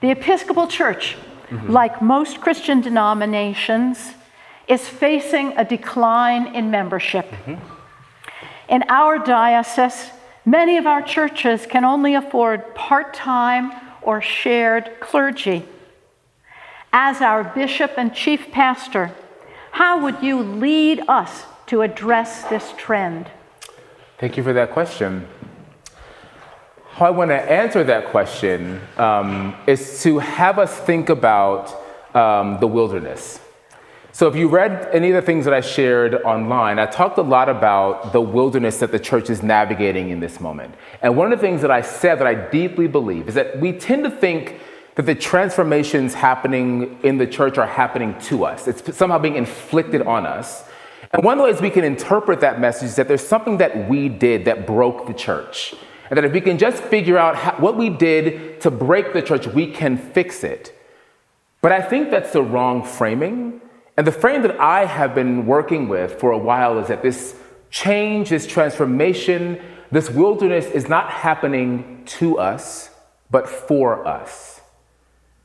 The Episcopal Church, like most Christian denominations, is facing a decline in membership. In our diocese, many of our churches can only afford part-time or shared clergy. As our bishop and chief pastor, how would you lead us to address this trend? Thank you for that question. How I want to answer that question is to have us think about the wilderness. So if you read any of the things that I shared online, I talked a lot about the wilderness that the church is navigating in this moment. And one of the things that I said that I deeply believe is that we tend to think that the transformations happening in the church are happening to us. It's somehow being inflicted on us. And one of the ways we can interpret that message is that there's something that we did that broke the church. And that if we can just figure out what we did to break the church, we can fix it. But I think that's the wrong framing. And the frame that I have been working with for a while is that this change, this transformation, this wilderness is not happening to us, but for us.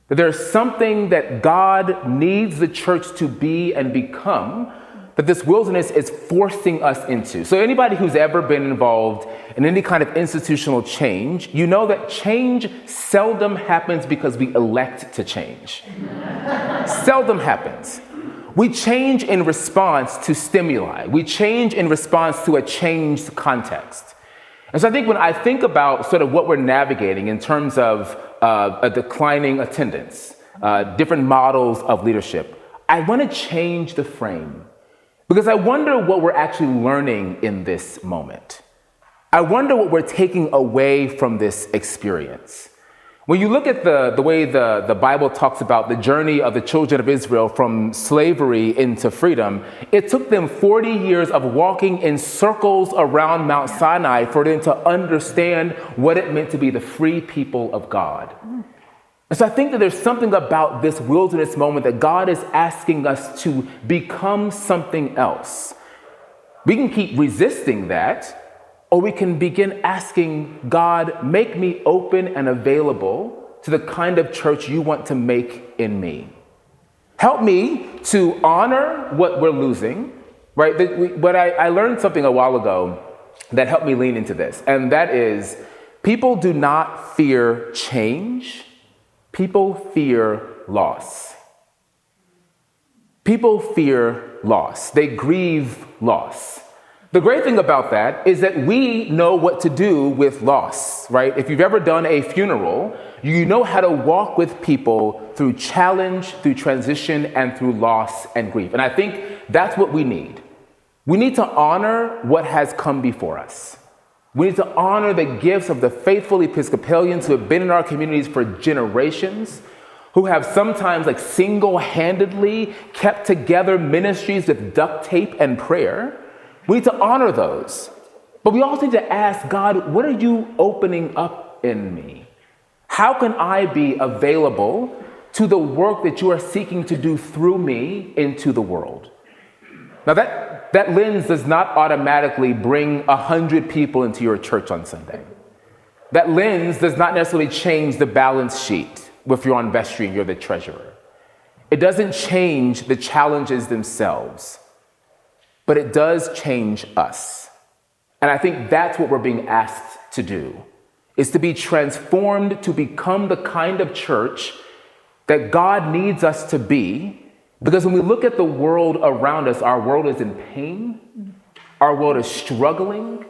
That there's something that God needs the church to be and become, that this wilderness is forcing us into. So anybody who's ever been involved in any kind of institutional change, you know that change seldom happens because we elect to change. Seldom happens. We change in response to stimuli. We change in response to a changed context. And so I think when I think about sort of what we're navigating in terms of a declining attendance, different models of leadership, I want to change the frame because I wonder what we're actually learning in this moment. I wonder what we're taking away from this experience. When you look at the way the Bible talks about the journey of the children of Israel from slavery into freedom, it took them 40 years of walking in circles around Mount Sinai for them to understand what it meant to be the free people of God. And so I think that there's something about this wilderness moment that God is asking us to become something else. We can keep resisting that, or we can begin asking God, make me open and available to the kind of church you want to make in me. Help me to honor what we're losing, right? But I learned something a while ago that helped me lean into this, and that is people do not fear change. People fear loss. People fear loss. They grieve loss. The great thing about that is that we know what to do with loss, right? If you've ever done a funeral, you know how to walk with people through challenge, through transition, and through loss and grief. And I think that's what we need. We need to honor what has come before us. We need to honor the gifts of the faithful Episcopalians who have been in our communities for generations, who have sometimes like single-handedly kept together ministries with duct tape and prayer. We need to honor those. But we also need to ask God, what are you opening up in me? How can I be available to the work that you are seeking to do through me into the world? Now that lens does not automatically bring 100 people into your church on Sunday. That lens does not necessarily change the balance sheet if you're on vestry and you're the treasurer. It doesn't change the challenges themselves. But it does change us. And I think that's what we're being asked to do, is to be transformed to become the kind of church that God needs us to be. Because when we look at the world around us, our world is in pain. Our world is struggling.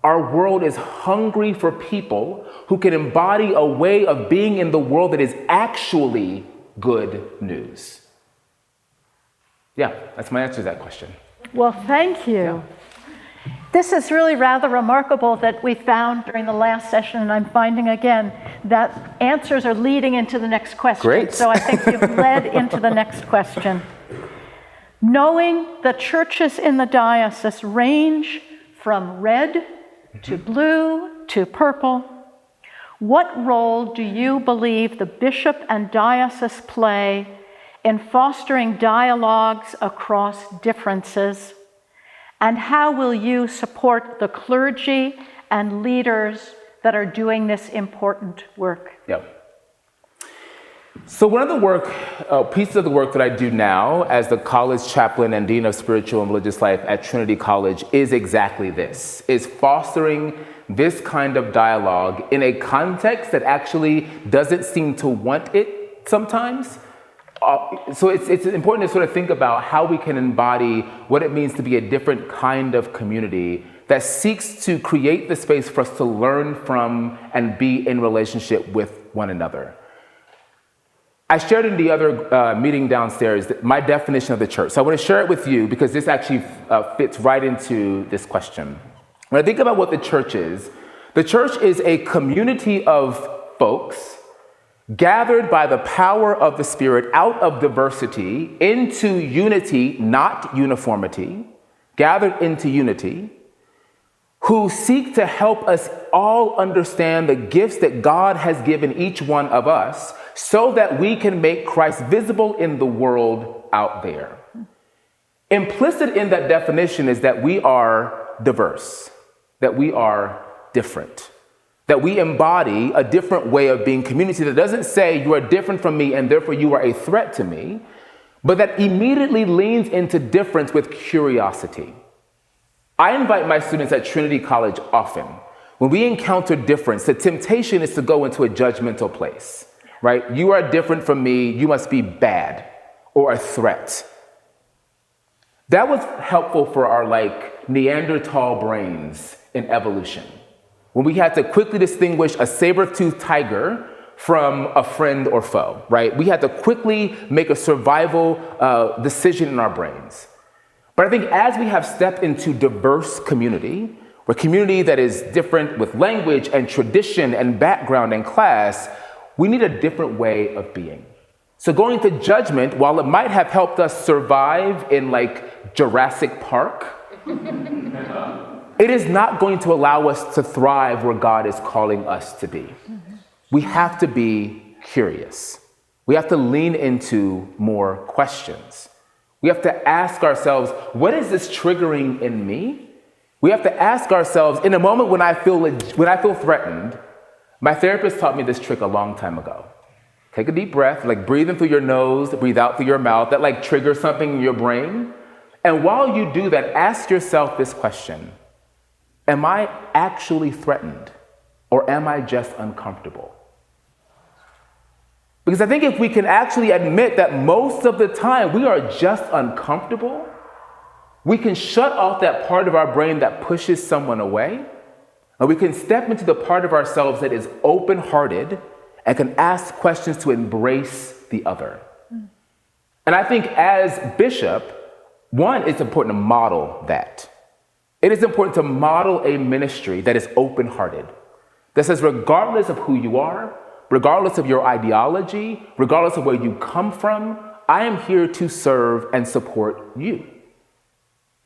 Our world is hungry for people who can embody a way of being in the world that is actually good news. Yeah, that's my answer to that question. Well, thank you. Yeah. This is really rather remarkable that we found during the last session, and I'm finding again that answers are leading into the next question. Great. So I think you've led into the next question. Knowing the churches in the diocese range from red to blue to purple, what role do you believe the bishop and diocese play in fostering dialogues across differences? And how will you support the clergy and leaders that are doing this important work? Yeah. So one of the pieces of the work that I do now as the college chaplain and dean of spiritual and religious life at Trinity College is exactly this, is fostering this kind of dialogue in a context that actually doesn't seem to want it sometimes. So it's important to sort of think about how we can embody what it means to be a different kind of community that seeks to create the space for us to learn from and be in relationship with one another. I shared in the other meeting downstairs my definition of the church. So I want to share it with you because this actually fits right into this question. When I think about what the church is a community of folks gathered by the power of the Spirit out of diversity into unity, not uniformity, gathered into unity, who seek to help us all understand the gifts that God has given each one of us so that we can make Christ visible in the world out there. Implicit in that definition is that we are diverse, that we are different, that we embody a different way of being community that doesn't say you are different from me and therefore you are a threat to me, but that immediately leans into difference with curiosity. I invite my students at Trinity College often. When we encounter difference, the temptation is to go into a judgmental place, right? You are different from me, you must be bad or a threat. That was helpful for our Neanderthal brains in evolution, when we had to quickly distinguish a saber-toothed tiger from a friend or foe, right? We had to quickly make a survival decision in our brains. But I think as we have stepped into diverse community, a community that is different with language and tradition and background and class, we need a different way of being. So going to judgment, while it might have helped us survive in Jurassic Park, it is not going to allow us to thrive where God is calling us to be. We have to be curious. We have to lean into more questions. We have to ask ourselves, what is this triggering in me? We have to ask ourselves, in a moment when I feel threatened, my therapist taught me this trick a long time ago. Take a deep breath, breathe in through your nose, breathe out through your mouth. That triggers something in your brain. And while you do that, ask yourself this question: am I actually threatened, or am I just uncomfortable? Because I think if we can actually admit that most of the time we are just uncomfortable, we can shut off that part of our brain that pushes someone away, and we can step into the part of ourselves that is open-hearted and can ask questions to embrace the other. And I think as bishop, one, it's important to model that. It is important to model a ministry that is open-hearted, that says regardless of who you are, regardless of your ideology, regardless of where you come from, I am here to serve and support you.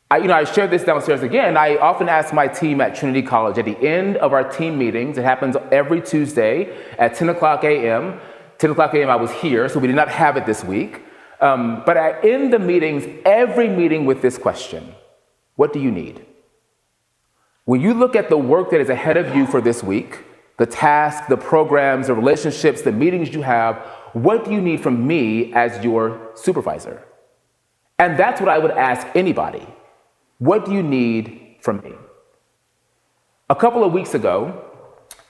I shared this downstairs again. I often ask my team at Trinity College at the end of our team meetings. It happens every Tuesday at 10 o'clock a.m. 10 o'clock a.m. I was here, so we did not have it this week. But I end the meetings, every meeting, with this question: what do you need? When you look at the work that is ahead of you for this week, the tasks, the programs, the relationships, the meetings you have, what do you need from me as your supervisor? And that's what I would ask anybody. What do you need from me? A couple of weeks ago,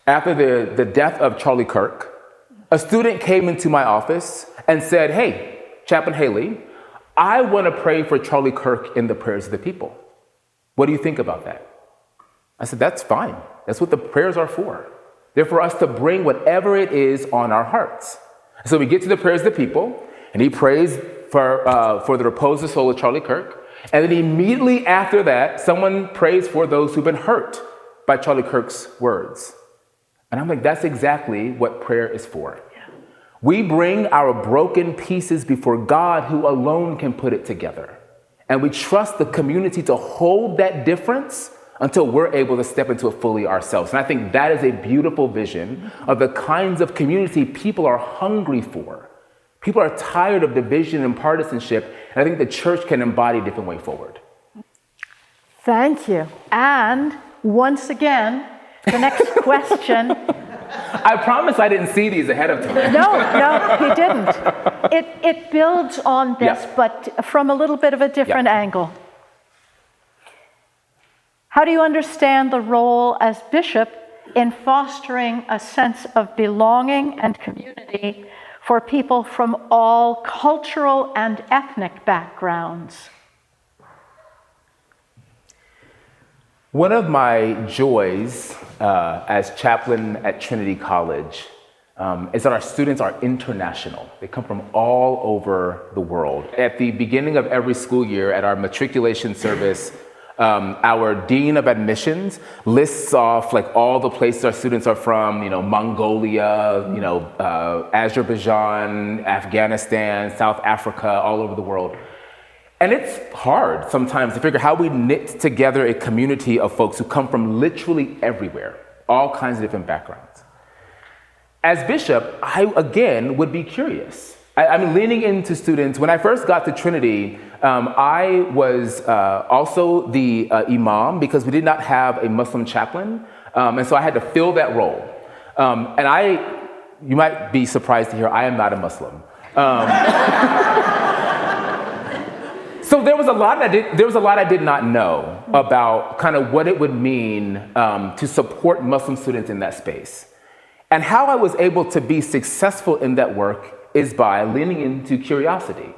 after the death of Charlie Kirk, a student came into my office and said, "Hey, Chaplain Halley, I want to pray for Charlie Kirk in the prayers of the people. What do you think about that?" I said, "That's fine. That's what the prayers are for. They're for us to bring whatever it is on our hearts." So we get to the prayers of the people, and he prays for the repose of the soul of Charlie Kirk. And then immediately after that, someone prays for those who've been hurt by Charlie Kirk's words. And I'm like, that's exactly what prayer is for. We bring our broken pieces before God, who alone can put it together. And we trust the community to hold that difference until we're able to step into it fully ourselves. And I think that is a beautiful vision of the kinds of community people are hungry for. People are tired of division and partisanship, and I think the church can embody a different way forward. Thank you. And once again, the next question I promise I didn't see these ahead of time. No, he didn't. It builds on this, Yeah. but from a little bit of a different angle. How do you understand the role as bishop in fostering a sense of belonging and community for people from all cultural and ethnic backgrounds? One of my joys as chaplain at Trinity College is that our students are international. They come from all over the world. At the beginning of every school year, at our matriculation service, our dean of admissions lists off like all the places our students are from, Mongolia, Azerbaijan, Afghanistan, South Africa, all over the world. And it's hard sometimes to figure how we knit together a community of folks who come from literally everywhere, all kinds of different backgrounds. As bishop, I, again, would be curious. I'm leaning into students. When I first got to Trinity, I was also the imam because we did not have a Muslim chaplain. And so I had to fill that role. You might be surprised to hear, I am not a Muslim. So there was a lot I did not know about kind of what it would mean to support Muslim students in that space. And how I was able to be successful in that work is by leaning into curiosity.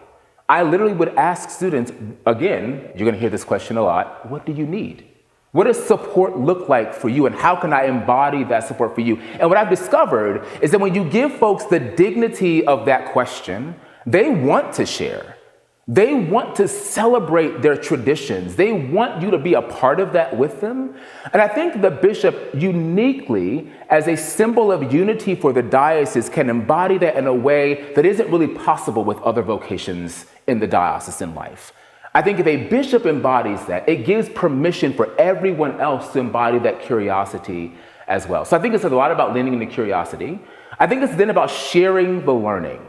I literally would ask students, again, you're going to hear this question a lot, what do you need? What does support look like for you, and how can I embody that support for you? And what I've discovered is that when you give folks the dignity of that question, they want to share. They want to celebrate their traditions. They want you to be a part of that with them. And I think the bishop uniquely, as a symbol of unity for the diocese, can embody that in a way that isn't really possible with other vocations in the diocesan life. I think if a bishop embodies that, it gives permission for everyone else to embody that curiosity as well. So I think it's a lot about leaning into curiosity. I think it's then about sharing the learning.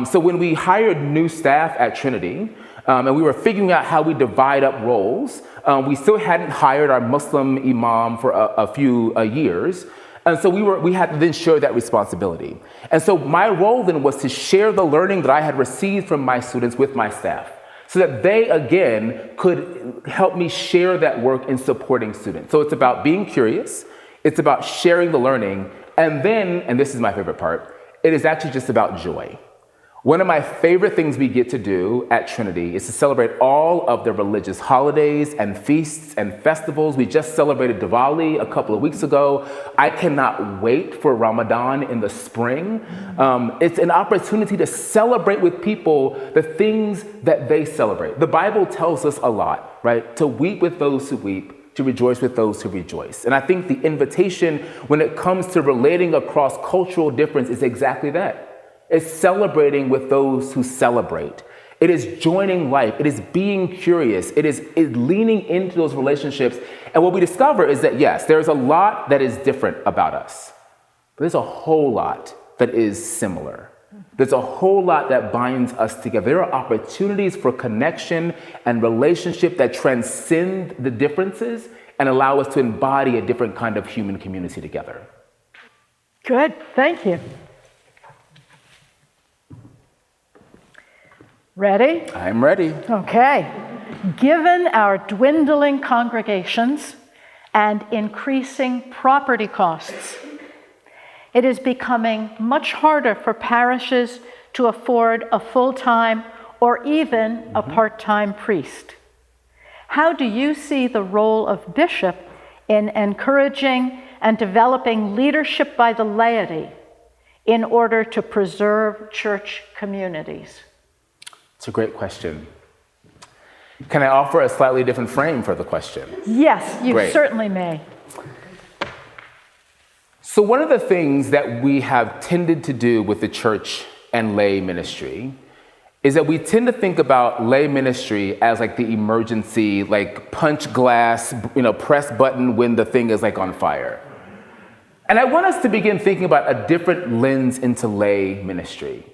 So when we hired new staff at Trinity, and we were figuring out how we divide up roles, we still hadn't hired our Muslim imam for a few years. And so we had to then share that responsibility. And so my role then was to share the learning that I had received from my students with my staff, so that they, again, could help me share that work in supporting students. So it's about being curious, it's about sharing the learning, and then, and this is my favorite part, it is actually just about joy. One of my favorite things we get to do at Trinity is to celebrate all of the religious holidays and feasts and festivals. We just celebrated Diwali a couple of weeks ago. I cannot wait for Ramadan in the spring. It's an opportunity to celebrate with people the things that they celebrate. The Bible tells us a lot, right? To weep with those who weep, to rejoice with those who rejoice. And I think the invitation when it comes to relating across cultural difference is exactly that. It's celebrating with those who celebrate. It is joining life. It is being curious. It is leaning into those relationships. And what we discover is that, yes, there's a lot that is different about us, but there's a whole lot that is similar. There's a whole lot that binds us together. There are opportunities for connection and relationship that transcend the differences and allow us to embody a different kind of human community together. Good, thank you. Ready? I'm ready. Okay. Given our dwindling congregations and increasing property costs, it is becoming much harder for parishes to afford a full-time or even a part-time priest. How do you see the role of bishop in encouraging and developing leadership by the laity in order to preserve church communities? It's a great question. Can I offer a slightly different frame for the question? Yes, you certainly may. So one of the things that we have tended to do with the church and lay ministry is that we tend to think about lay ministry as like the emergency, like punch glass, press button when the thing is like on fire. And I want us to begin thinking about a different lens into lay ministry.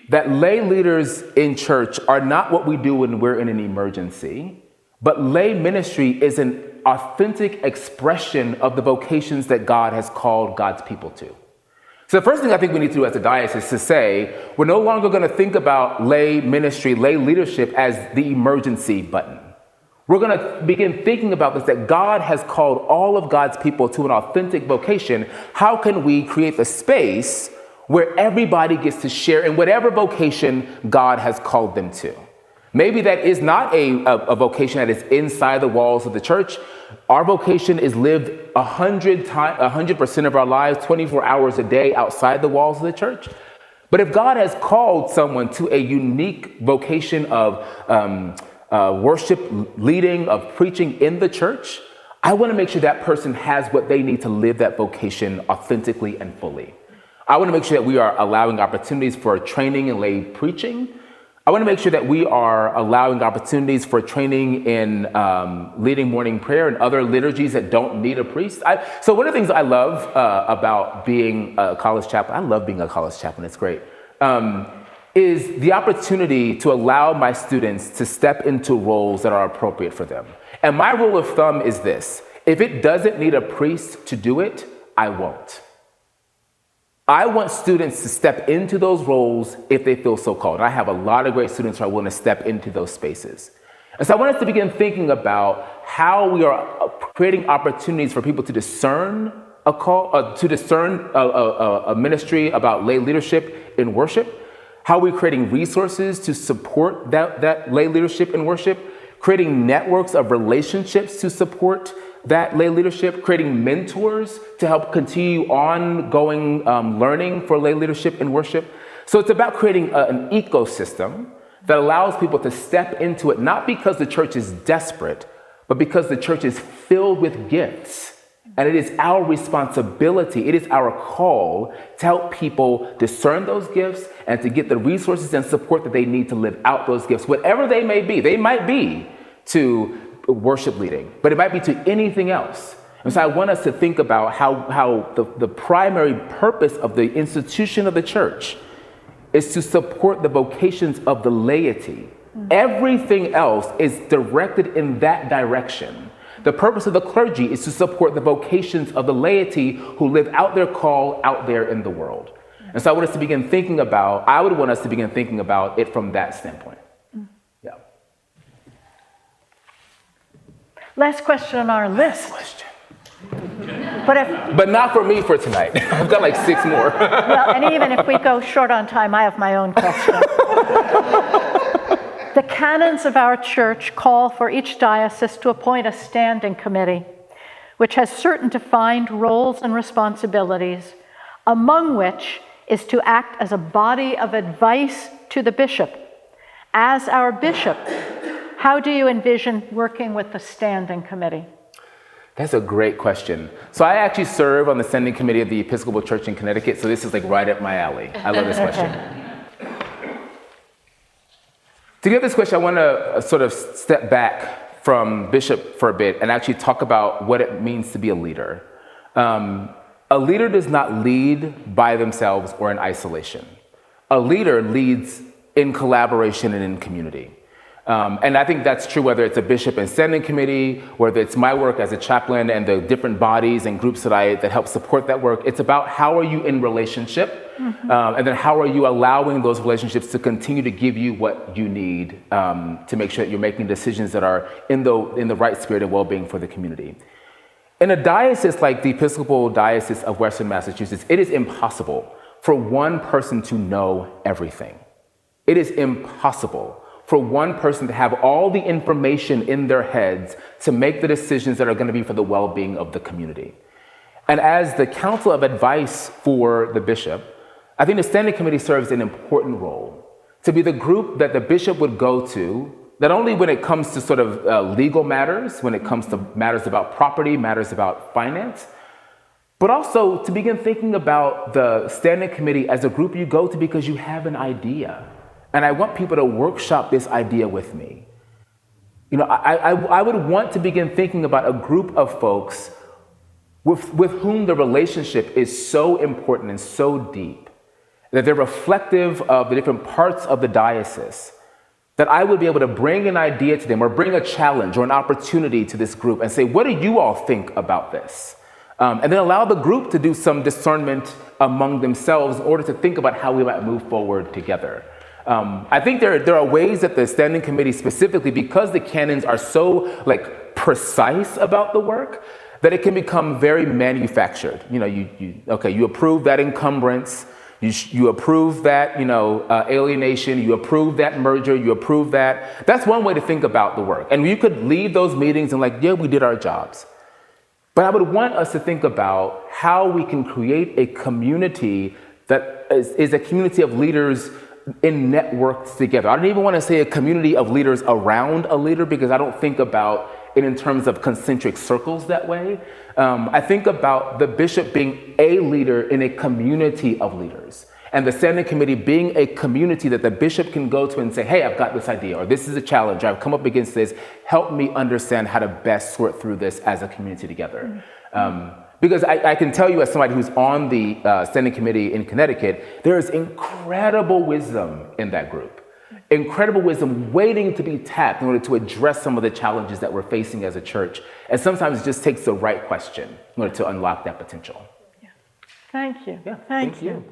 That lay leaders in church are not what we do when we're in an emergency, but lay ministry is an authentic expression of the vocations that God has called God's people to. So the first thing I think we need to do as a diocese is to say, we're no longer going to think about lay ministry, lay leadership as the emergency button. We're going to begin thinking about this, that God has called all of God's people to an authentic vocation. How can we create the space where everybody gets to share in whatever vocation God has called them to? Maybe that is not a vocation that is inside the walls of the church. Our vocation is lived 100% of our lives, 24 hours a day outside the walls of the church. But if God has called someone to a unique vocation of worship, leading, of preaching in the church, I want to make sure that person has what they need to live that vocation authentically and fully. I want to make sure that we are allowing opportunities for training in lay preaching. I want to make sure that we are allowing opportunities for training in leading morning prayer and other liturgies that don't need a priest. So one of the things I love about being a college chaplain, I love being a college chaplain, it's great, is the opportunity to allow my students to step into roles that are appropriate for them. And my rule of thumb is this: if it doesn't need a priest to do it, I won't. I want students to step into those roles if they feel so called. I have a lot of great students who are willing to step into those spaces. And so I want us to begin thinking about how we are creating opportunities for people to discern a call, a ministry about lay leadership in worship. How are we creating resources to support that lay leadership in worship? Creating networks of relationships to support that lay leadership, creating mentors to help continue ongoing learning for lay leadership in worship. So it's about creating an ecosystem that allows people to step into it, not because the church is desperate, but because the church is filled with gifts. And it is our responsibility, it is our call to help people discern those gifts and to get the resources and support that they need to live out those gifts, whatever they may be. They might be to worship leading, but it might be to anything else. And so I want us to think about how the primary purpose of the institution of the church is to support the vocations of the laity. Everything else is directed in that direction. The purpose of the clergy is to support the vocations of the laity who live out their call out there in the world. And so I would want us to begin thinking about it from that standpoint. Yeah. Last question on our list. But not for me for tonight. I've got like 6 more. Well, and even if we go short on time, I have my own question. The canons of our church call for each diocese to appoint a standing committee, which has certain defined roles and responsibilities, among which is to act as a body of advice to the bishop. As our bishop, how do you envision working with the standing committee? That's a great question. So I actually serve on the standing committee of the Episcopal Church in Connecticut, so this is like right up my alley. I love this question. To get this question, I want to sort of step back from bishop for a bit and actually talk about what it means to be a leader. A leader does not lead by themselves or in isolation. A leader leads in collaboration and in community. And I think that's true whether it's a bishop and standing committee, whether it's my work as a chaplain and the different bodies and groups that help support that work. It's about how are you in relationship, and then how are you allowing those relationships to continue to give you what you need to make sure that you're making decisions that are in the right spirit and well-being for the community. In a diocese like the Episcopal Diocese of Western Massachusetts, it is impossible for one person to know everything. It is impossible for one person to have all the information in their heads to make the decisions that are going to be for the well-being of the community. And as the council of advice for the bishop, I think the standing committee serves an important role to be the group that the bishop would go to, not only when it comes to sort of legal matters, when it comes to matters about property, matters about finance, but also to begin thinking about the standing committee as a group you go to because you have an idea. And I want people to workshop this idea with me. You know, I would want to begin thinking about a group of folks with whom the relationship is so important and so deep that they're reflective of the different parts of the diocese, that I would be able to bring an idea to them or bring a challenge or an opportunity to this group and say, what do you all think about this? And then allow the group to do some discernment among themselves in order to think about how we might move forward together. I think there are ways that the Standing Committee specifically, because the canons are so precise about the work, that it can become very manufactured. You approve that encumbrance, you approve that alienation, you approve that merger, you approve that. That's one way to think about the work. And you could leave those meetings and we did our jobs. But I would want us to think about how we can create a community that is a community of leaders in networks together. I don't even want to say a community of leaders around a leader, because I don't think about it in terms of concentric circles that way. I think about the bishop being a leader in a community of leaders, and the Standing Committee being a community that the bishop can go to and say, hey, I've got this idea, or this is a challenge, I've come up against this, help me understand how to best sort through this as a community together. Because I can tell you, as somebody who's on the Standing Committee in Connecticut, there is incredible wisdom in that group. Incredible wisdom waiting to be tapped in order to address some of the challenges that we're facing as a church. And sometimes it just takes the right question in order to unlock that potential. Yeah. Thank you. Yeah, Thank you.